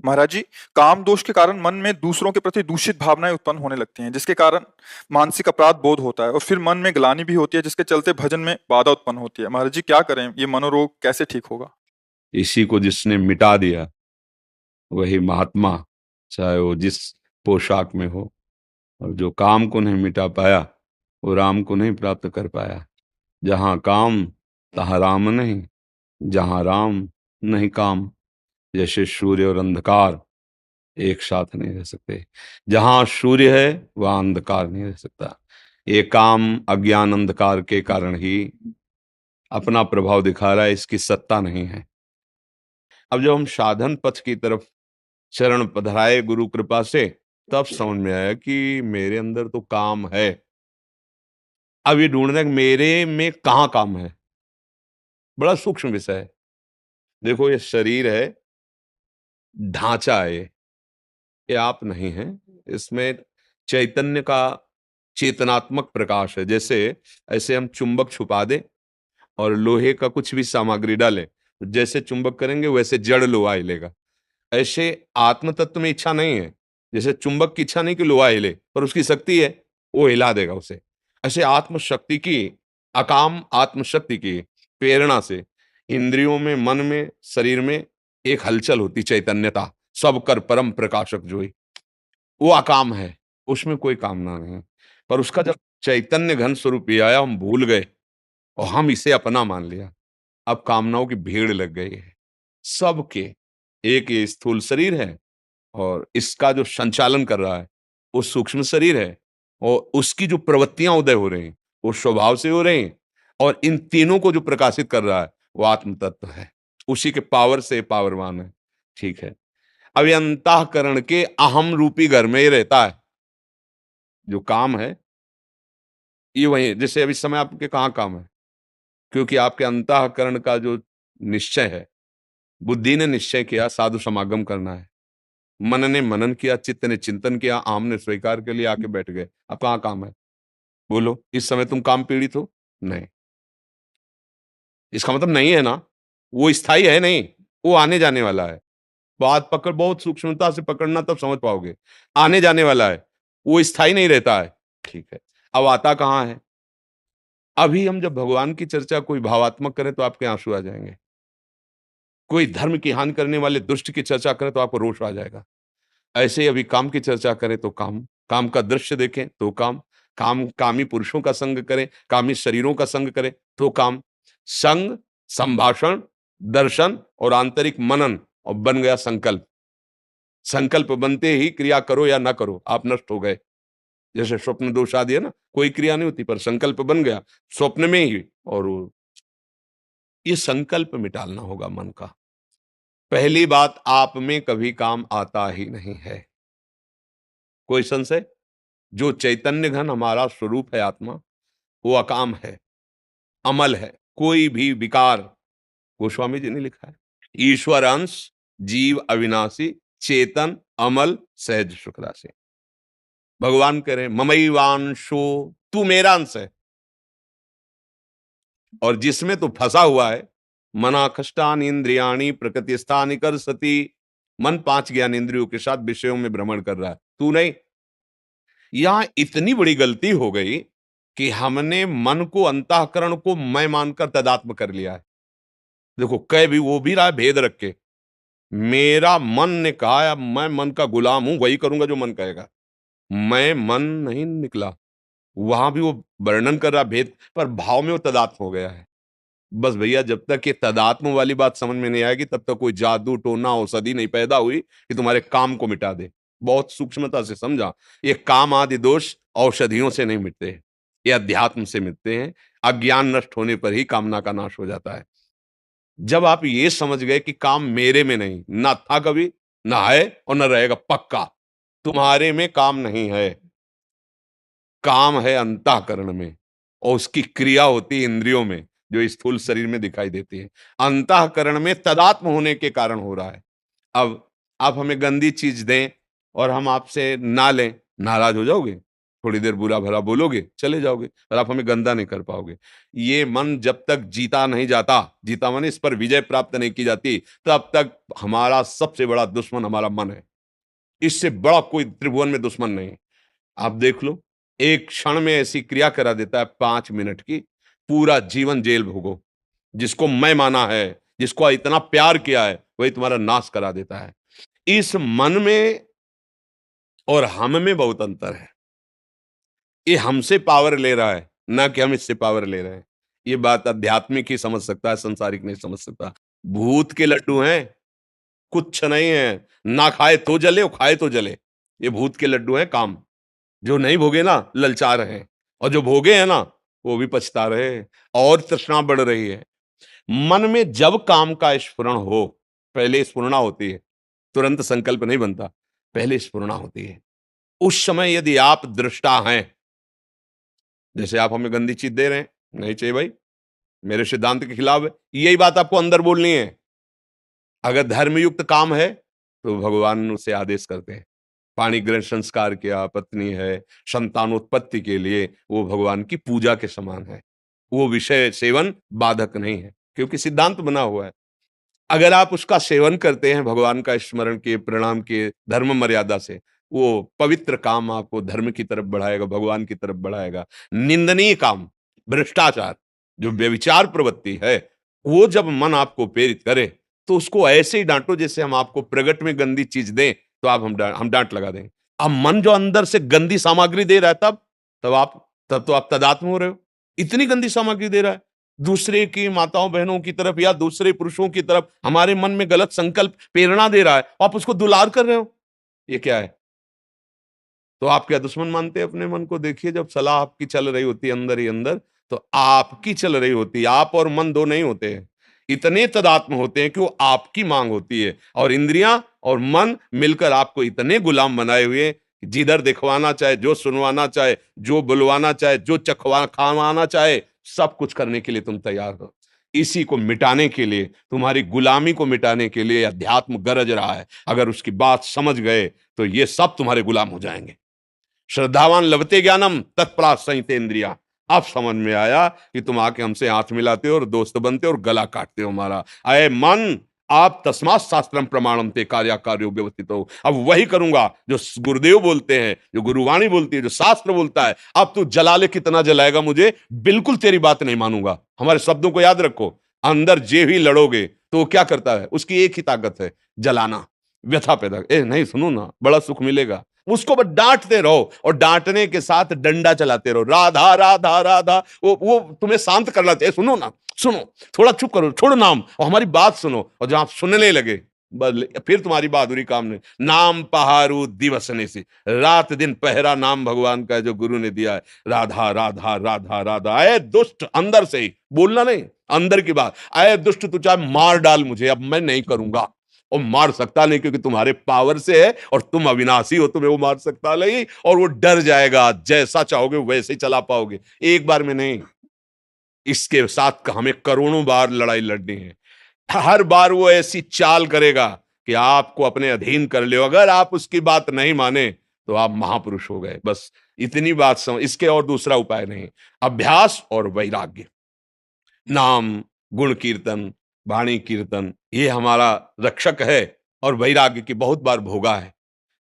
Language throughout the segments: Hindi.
महाराज जी, काम दोष के कारण मन में दूसरों के प्रति दूषित भावनाएं उत्पन्न होने लगती हैं, जिसके कारण मानसिक अपराध बोध होता है और फिर मन में ग्लानि भी होती है, जिसके चलते भजन में बाधा उत्पन्न होती है। महाराज जी, क्या करें? ये मनोरोग कैसे ठीक होगा? इसी को जिसने मिटा दिया वही महात्मा, चाहे वो जिस पोशाक में हो। और जो काम को नहीं मिटा पाया वो राम को नहीं प्राप्त कर पाया। जहां काम तहां राम नहीं, जहां राम नहीं काम। जैसे सूर्य और अंधकार एक साथ नहीं रह सकते। जहां सूर्य है वहां अंधकार नहीं रह सकता। ये काम अज्ञान अंधकार के कारण ही अपना प्रभाव दिखा रहा है, इसकी सत्ता नहीं है। अब जब हम साधन पथ की तरफ चरण पधराए गुरु कृपा से, तब समझ में आया कि मेरे अंदर तो काम है। अब ये ढूंढना कि मेरे में कहाँ काम है, बड़ा सूक्ष्म विषय है। देखो, ये शरीर है, ढांचा है, ये आप नहीं है। इसमें चैतन्य का चेतनात्मक प्रकाश है। जैसे ऐसे हम चुंबक छुपा दें और लोहे का कुछ भी सामग्री डालें, तो जैसे चुंबक करेंगे वैसे जड़ लोहा हिलेगा। ऐसे आत्म तत्व में इच्छा नहीं है। जैसे चुंबक की इच्छा नहीं कि लोहा हिले, पर उसकी शक्ति है, वो हिला देगा उसे। ऐसे आत्मशक्ति की, अकाम आत्मशक्ति की प्रेरणा से इंद्रियों में, मन में, शरीर में एक हलचल होती, चैतन्यता। सब कर परम प्रकाशक जोई, वो अकाम है, उसमें कोई कामना नहीं। पर उसका जब चैतन्य घन स्वरूप ये आया, हम भूल गए और हम इसे अपना मान लिया। अब कामनाओं की भीड़ लग गई है सबके। एक ये स्थूल शरीर है और इसका जो संचालन कर रहा है वो सूक्ष्म शरीर है, और उसकी जो प्रवृत्तियां उदय हो रही हैं वो स्वभाव से हो रही हैं, और इन तीनों को जो प्रकाशित कर रहा है वो आत्म तत्व है। उसी के पावर से पावरवान है। ठीक है। अब ये अंतःकरण के अहम रूपी घर में ही रहता है जो काम है। ये वही, जैसे अभी समय आपके कहाँ काम है, क्योंकि आपके अंतःकरण का जो निश्चय है, बुद्धि ने निश्चय किया साधु समागम करना है, मन ने मनन किया, चित्त ने चिंतन किया, आम ने स्वीकार के लिए आके बैठ गए। अब कहाँ काम है? बोलो, इस समय तुम काम पीड़ित हो? नहीं। इसका मतलब नहीं है ना, वो स्थायी है नहीं, वो आने जाने वाला है। बात पकड़, बहुत सूक्ष्मता से पकड़ना, तब समझ पाओगे। आने जाने वाला है, वो स्थायी नहीं रहता है। ठीक है। अब आता कहाँ है? अभी हम जब भगवान की चर्चा कोई भावात्मक करें तो आपके आंसू आ जाएंगे। कोई धर्म की हानि करने वाले दुष्ट की चर्चा करें तो आपको रोष आ जाएगा। ऐसे ही अभी काम की चर्चा करें तो काम, काम का दृश्य देखें तो काम, काम कामी पुरुषों का संग करें, कामी शरीरों का संग करें तो काम। संग, संभाषण, दर्शन और आंतरिक मनन, और बन गया संकल्प। संकल्प बनते ही क्रिया करो या ना करो, आप नष्ट हो गए। जैसे स्वप्न दोष आदि है ना, कोई क्रिया नहीं होती पर संकल्प बन गया स्वप्न में ही। और ये संकल्प मिटालना होगा मन का। पहली बात, आप में कभी काम आता ही नहीं है। कोई संशय? जो चैतन्य घन हमारा स्वरूप है आत्मा, वो अकाम है, अमल है, कोई भी विकार। गोस्वामी जी ने लिखा है, ईश्वर अंश, जीव अविनाशी, चेतन, अमल, सहज सुख राशि। भगवान कह रहे हैं ममैवांशो, तू मेरा अंश है। और जिसमें तो फंसा हुआ है, मना कष्टान इंद्रियाणी प्रकृति स्थान कर सती, मन पांच ज्ञान इंद्रियों के साथ विषयों में भ्रमण कर रहा है, तू नहीं। यहां इतनी बड़ी गलती हो गई कि हमने मन को, अंतःकरण को मैं मानकर तदात्म कर लिया है। देखो, कह भी वो भी रहा है भेद रख के। मेरा मन ने कहा, अब मैं मन का गुलाम हूं, वही करूंगा जो मन कहेगा। मैं मन नहीं निकला। वहां भी वो वर्णन कर रहा भेद, पर भाव में वो तदात्म हो गया है। बस भैया, जब तक ये तदात्म वाली बात समझ में नहीं आएगी तब तक कोई जादू टोना औषधि नहीं पैदा हुई कि तुम्हारे काम को मिटा दे। बहुत सूक्ष्मता से समझा, ये काम आदि दोष औषधियों से नहीं मिटते, ये अध्यात्म से मिटते हैं। अज्ञान नष्ट होने पर ही कामना का नाश हो जाता है। जब आप ये समझ गए कि काम मेरे में नहीं, ना था कभी, ना है और ना रहेगा, पक्का तुम्हारे में काम नहीं है। काम है अंतःकरण में, और उसकी क्रिया होती है इंद्रियों में, जो स्थूल शरीर में दिखाई देती है। अंतःकरण में तदात्म होने के कारण हो रहा है। अब आप हमें गंदी चीज दें और हम आपसे ना लें, नाराज हो जाओगे? थोड़ी देर बुरा भला बोलोगे, चले जाओगे, और आप हमें गंदा नहीं कर पाओगे। ये मन जब तक जीता नहीं जाता, जीता माने इस पर विजय प्राप्त नहीं की जाती, तब तक हमारा सबसे बड़ा दुश्मन हमारा मन है। इससे बड़ा कोई त्रिभुवन में दुश्मन नहीं। आप देख लो, एक क्षण में ऐसी क्रिया करा देता है 5 मिनट की, पूरा जीवन जेल भोगो। जिसको मैं माना है, जिसको इतना प्यार किया है, वही तुम्हारा नाश करा देता है। इस मन में और हम में बहुत अंतर है। ये हमसे पावर ले रहा है, ना कि हम इससे पावर ले रहे हैं। ये बात आध्यात्मिक ही समझ सकता है, संसारिक नहीं समझ सकता। भूत के लड्डू हैं, कुछ नहीं है। ना खाए तो जले और खाए तो जले। ये भूत के लड्डू हैं काम। जो नहीं भोगे ना, ललचा रहे हैं, और जो भोगे हैं ना, वो भी पछता रहे हैं, और तृष्णा बढ़ रही है। मन में जब काम का स्फुरण हो, पहले स्फुरणा होती है, तुरंत संकल्प नहीं बनता, पहले स्फुरणा होती है। उस समय यदि आप दृष्टा हैं, जैसे आप हमें गंदी चीज दे रहे हैं, नहीं चाहिए भाई, मेरे सिद्धांत के खिलाफ है, यही बात आपको अंदर बोलनी है। अगर धर्मयुक्त काम है तो भगवान उसे आदेश करते हैं। पाणी ग्रहण संस्कार किया, पत्नी है, संतानोत्पत्ति के लिए वो भगवान की पूजा के समान है। वो विषय सेवन बाधक नहीं है, क्योंकि सिद्धांत बना हुआ है। अगर आप उसका सेवन करते हैं भगवान का स्मरण किए, प्रणाम किए, धर्म मर्यादा से, वो पवित्र काम आपको धर्म की तरफ बढ़ाएगा, भगवान की तरफ बढ़ाएगा। निंदनीय काम, भ्रष्टाचार, जो व्यभिचार प्रवृत्ति है, वो जब मन आपको प्रेरित करे, तो उसको ऐसे ही डांटो जैसे हम आपको प्रगट में गंदी चीज दें, तो आप हम डांट लगा दें। अब मन जो अंदर से गंदी सामग्री दे रहा है, तब तो आप तदात्म हो रहे हो। इतनी गंदी सामग्री दे रहा है, दूसरे की माताओं बहनों की तरफ या दूसरे पुरुषों की तरफ हमारे मन में गलत संकल्प प्रेरणा दे रहा है, आप उसको दुलार कर रहे हो। ये क्या है? तो आप क्या दुश्मन मानते हैं अपने मन को? देखिए, जब सलाह आपकी चल रही होती है अंदर ही अंदर, तो आपकी चल रही होती है। आप और मन दो नहीं होते हैं, इतने तदात्म होते हैं कि वो आपकी मांग होती है, और इंद्रियां और मन मिलकर आपको इतने गुलाम बनाए हुए हैं कि जिधर दिखवाना चाहे, जो सुनवाना चाहे, जो बुलवाना चाहे, जो चखवा खावाना चाहे, सब कुछ करने के लिए तुम तैयार हो। इसी को मिटाने के लिए, तुम्हारी गुलामी को मिटाने के लिए अध्यात्म गरज रहा है। अगर उसकी बात समझ गए तो ये सब तुम्हारे गुलाम हो जाएंगे। श्रद्धावान लभते ज्ञानम तत्परा संहितेन्द्रिया। अब समझ में आया कि तुम आके हमसे हाथ मिलाते हो और दोस्त बनते हो और गला काटते हो हमारा। अय मन, आप तस्मात् शास्त्रम प्रमाणम ते कार्याकार्यो व्यवस्थित हो। अब वही करूंगा जो गुरुदेव बोलते हैं, जो गुरुवाणी बोलती है, जो शास्त्र बोलता है। अब तू जला ले, कितना जलाएगा मुझे, बिल्कुल तेरी बात नहीं मानूंगा। हमारे शब्दों को याद रखो। अंदर जे भी लड़ोगे तो वो क्या करता है, उसकी एक ही ताकत है, जलाना, व्यथा पैदा। नहीं सुनो ना, बड़ा सुख मिलेगा। उसको बस डांटते रहो, और डांटने के साथ डंडा चलाते रहो, राधा राधा राधा। वो तुम्हें शांत करना चाहिए। सुनो ना, सुनो, थोड़ा चुप करो, छोड़ो नाम, और हमारी बात सुनो। और जब आप सुनने लगे, फिर तुम्हारी बहादुरी काम नहीं। नाम पहारू दिवसने से, रात दिन पहरा नाम भगवान का जो गुरु ने दिया है। राधा राधा राधा राधा। अय दुष्ट, अंदर से ही बोलना नहीं, अंदर की बात। अय दुष्ट, तू चाहे मार डाल मुझे, अब मैं नहीं करूंगा। और मार सकता नहीं, क्योंकि तुम्हारे पावर से है, और तुम अविनाशी हो, तुम्हें वो मार सकता नहीं। और वो डर जाएगा, जैसा चाहोगे वैसे ही चला पाओगे, एक बार में नहीं। इसके साथ हमें करोड़ों बार लड़ाई लड़नी है। हर बार वो ऐसी चाल करेगा कि आपको अपने अधीन कर ले। अगर आप उसकी बात नहीं माने तो आप महापुरुष हो गए। बस इतनी बात समझ, इसके और दूसरा उपाय नहीं। अभ्यास और वैराग्य, नाम, गुण कीर्तन, वाणी कीर्तन, ये हमारा रक्षक है। और वैराग्य की बहुत बार भोगा है।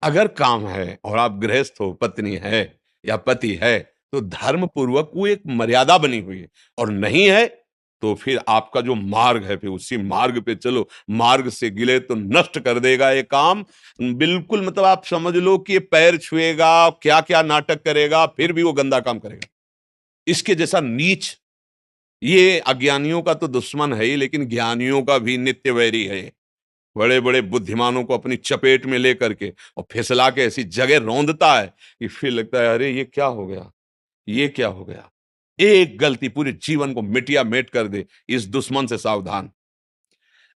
अगर काम है और आप गृहस्थ हो, पत्नी है या पति है, तो धर्म पूर्वक वो एक मर्यादा बनी हुई है। और नहीं है तो फिर आपका जो मार्ग है, फिर उसी मार्ग पे चलो। मार्ग से गिले तो नष्ट कर देगा ये काम, बिल्कुल। मतलब आप समझ लो कि ये पैर छुएगा, क्या क्या नाटक करेगा, फिर भी वो गंदा काम करेगा। इसके जैसा नीच, ये अज्ञानियों का तो दुश्मन है ही, लेकिन ज्ञानियों का भी नित्य वैरी है। बड़े बड़े बुद्धिमानों को अपनी चपेट में लेकर के और फिसला के ऐसी जगह रौंदता है कि फिर लगता है, अरे ये क्या हो गया, ये क्या हो गया। एक गलती पूरे जीवन को मिटिया मेट कर दे। इस दुश्मन से सावधान।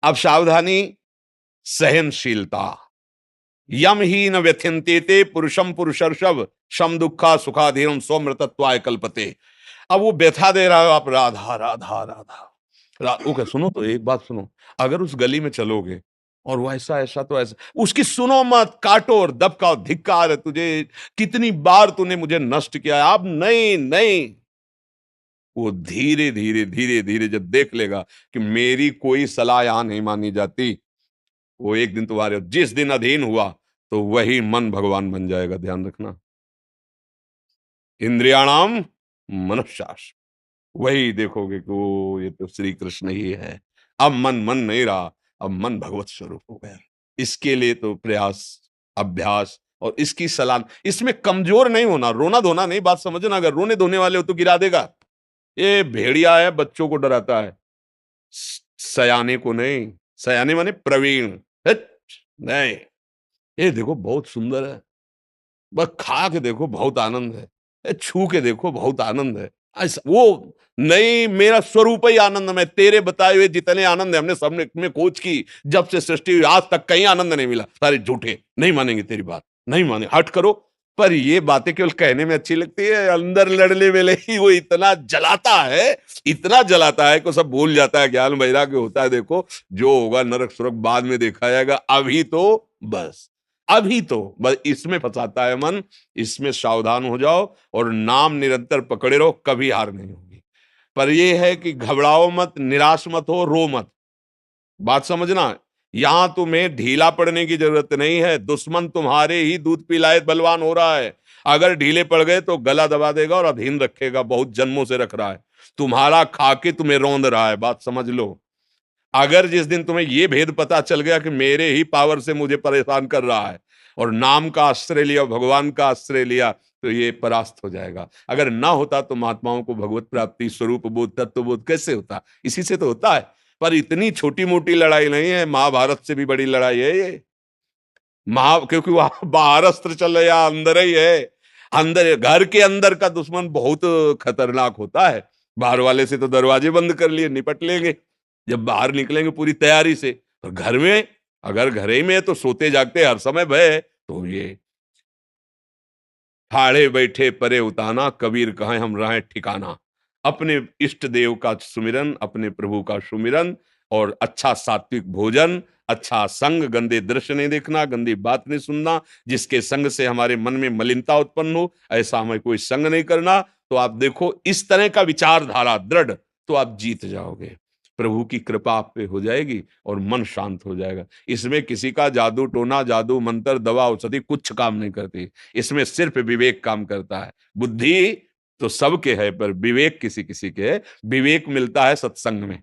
अब सावधानी, सहनशीलता। यम ही न व्यथ्यन्ते ते पुरुषम पुरुषर्षभ शम दुखा सुखाधीनम स्वमृतत्वाय कल्पते। अब वो व्यथा दे रहा है, आप राधा राधा राधा ओके सुनो, तो एक बात सुनो। अगर उस गली में चलोगे और वैसा ऐसा तो ऐसा, उसकी सुनो मत, काटो और दबकाओ, धिक्कार है तुझे, कितनी बार तूने मुझे नष्ट किया है। अब नहीं नहीं, वो धीरे धीरे धीरे धीरे जब देख लेगा कि मेरी कोई सलाह यहां नहीं मानी जाती, वो एक दिन तुम्हारे जिस दिन अधीन हुआ तो वही मन भगवान बन जाएगा, ध्यान रखना। इंद्रियाणाम मनश्शास, वही देखोगे कि वो ये तो श्री कृष्ण ही है। अब मन मन नहीं रहा, अब मन भगवत स्वरूप हो गया। इसके लिए तो प्रयास, अभ्यास और इसकी सलाह, इसमें कमजोर नहीं होना, रोना धोना नहीं, बात समझना। अगर रोने धोने वाले हो तो गिरा देगा। ये भेड़िया है, बच्चों को डराता है, सयाने को नहीं। सयाने माने प्रवीण। हट, नहीं, ये देखो बहुत सुंदर है, बस खा के देखो बहुत आनंद है, ये छू के देखो बहुत आनंद है। ऐसा वो नहीं, मेरा स्वरूप ही आनंद में, तेरे बताए हुए जितने आनंद है हमने सबने में खोज की, जब से सृष्टि हुई आज तक कहीं आनंद नहीं मिला। सारे झूठे, नहीं मानेंगे तेरी बात, नहीं माने, हट करो। पर ये बातें केवल कहने में अच्छी लगती है, अंदर लड़ने वेले ही वो इतना जलाता है, इतना जलाता है कि सब भूल जाता है। ज्ञान वैराग्य होता है, देखो जो होगा नरक सुरक बाद में देखा जाएगा, अभी तो बस, अभी तो बस इसमें फंसाता है मन। इसमें सावधान हो जाओ और नाम निरंतर पकड़े रहो, कभी हार नहीं होगी। पर यह है कि घबराओ मत, निराश मत हो, रो मत। बात समझना, यहां तुम्हें ढीला पड़ने की जरूरत नहीं है। दुश्मन तुम्हारे ही दूध पिलाए बलवान हो रहा है। अगर ढीले पड़ गए तो गला दबा देगा और अधीन रखेगा, बहुत जन्मों से रख रहा है, तुम्हारा खा के तुम्हें रौंद रहा है। बात समझ लो। अगर जिस दिन तुम्हें यह भेद पता चल गया कि मेरे ही पावर से मुझे परेशान कर रहा है, और नाम का आश्रय लिया, भगवान का आश्रय लिया, तो ये परास्त हो जाएगा। अगर ना होता तो महात्माओं को भगवत प्राप्ति, स्वरूप बोध, तत्व बोध कैसे होता? इसी से तो होता है। पर इतनी छोटी मोटी लड़ाई नहीं है, महाभारत से भी बड़ी लड़ाई है ये। क्योंकि वहां बाहर अस्त्र चल रहा, अंदर ही है। अंदर, घर के अंदर का दुश्मन बहुत खतरनाक होता है। बाहर वाले से तो दरवाजे बंद कर लिए, निपट लेंगे, जब बाहर निकलेंगे पूरी तैयारी से। और घर में, अगर घर ही में है तो सोते जागते हर समय भय है। तो ये ठाड़े बैठे परे उताना, कबीर कहे हम रहे ठिकाना। अपने इष्ट देव का सुमिरन, अपने प्रभु का सुमिरन, और अच्छा सात्विक भोजन, अच्छा संग, गंदे दृश्य नहीं देखना, गंदी बात नहीं सुनना, जिसके संग से हमारे मन में मलिनता उत्पन्न हो, ऐसा हमें कोई संग नहीं करना। तो आप देखो, इस तरह का विचारधारा दृढ़, तो आप जीत जाओगे। प्रभु की कृपा आप पे हो जाएगी और मन शांत हो जाएगा। इसमें किसी का जादू टोना, जादू मंत्र, दवा औषधि कुछ काम नहीं करती। इसमें सिर्फ विवेक काम करता है। बुद्धि तो सबके है, पर विवेक किसी किसी के है। विवेक मिलता है सत्संग में।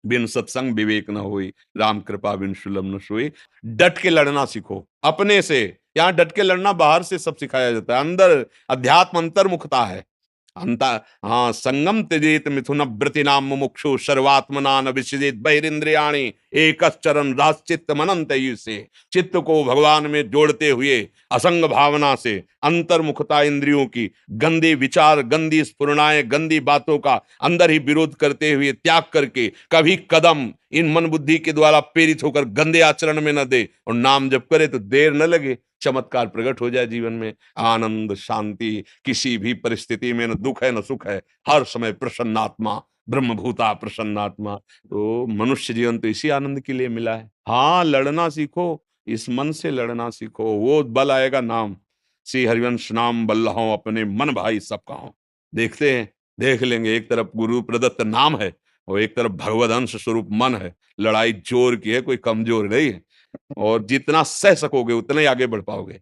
बिन सत्संग विवेक न होई, राम कृपा बिन सुलभ न सोई। डट के लड़ना सीखो अपने से। यहाँ डट के लड़ना बाहर से सब सिखाया जाता है, अंदर अध्यात्म अंतर्मुखता है। अंता हाँ, संगम त्यजेत मिथुन व्रति नाम मुमुक्षु सर्वात्मना न विसृजेत बहिरिंद्रियाणि एकश्चरन् राश्चित्त मनंत से। चित्त को भगवान में जोड़ते हुए असंग भावना से, अंतर्मुखता इंद्रियों की, गंदे विचार, गंदी स्फुरणाएं, गंदी बातों का अंदर ही विरोध करते हुए त्याग करके कभी कदम इन मन बुद्धि के द्वारा प्रेरित होकर गंदे आचरण में न दे, और नाम जप करे तो देर न लगे, चमत्कार प्रकट हो जाए जीवन में। आनंद, शांति, किसी भी परिस्थिति में न दुख है न सुख है, हर समय प्रसन्नात्मा, ब्रह्मभूता प्रसन्नात्मा। तो मनुष्य जीवन तो इसी आनंद के लिए मिला है। हाँ, लड़ना सीखो, इस मन से लड़ना सीखो, वो बल आएगा नाम। श्री हरिवंश नाम बल्लहों, अपने मन भाई सब कहो। देखते हैं, देख लेंगे, एक तरफ गुरु प्रदत्त नाम है और एक तरफ भगवद अंश स्वरूप मन है। लड़ाई जोर की है, कोई कमजोर नहीं है। और जितना सह सकोगे उतना ही आगे बढ़ पाओगे।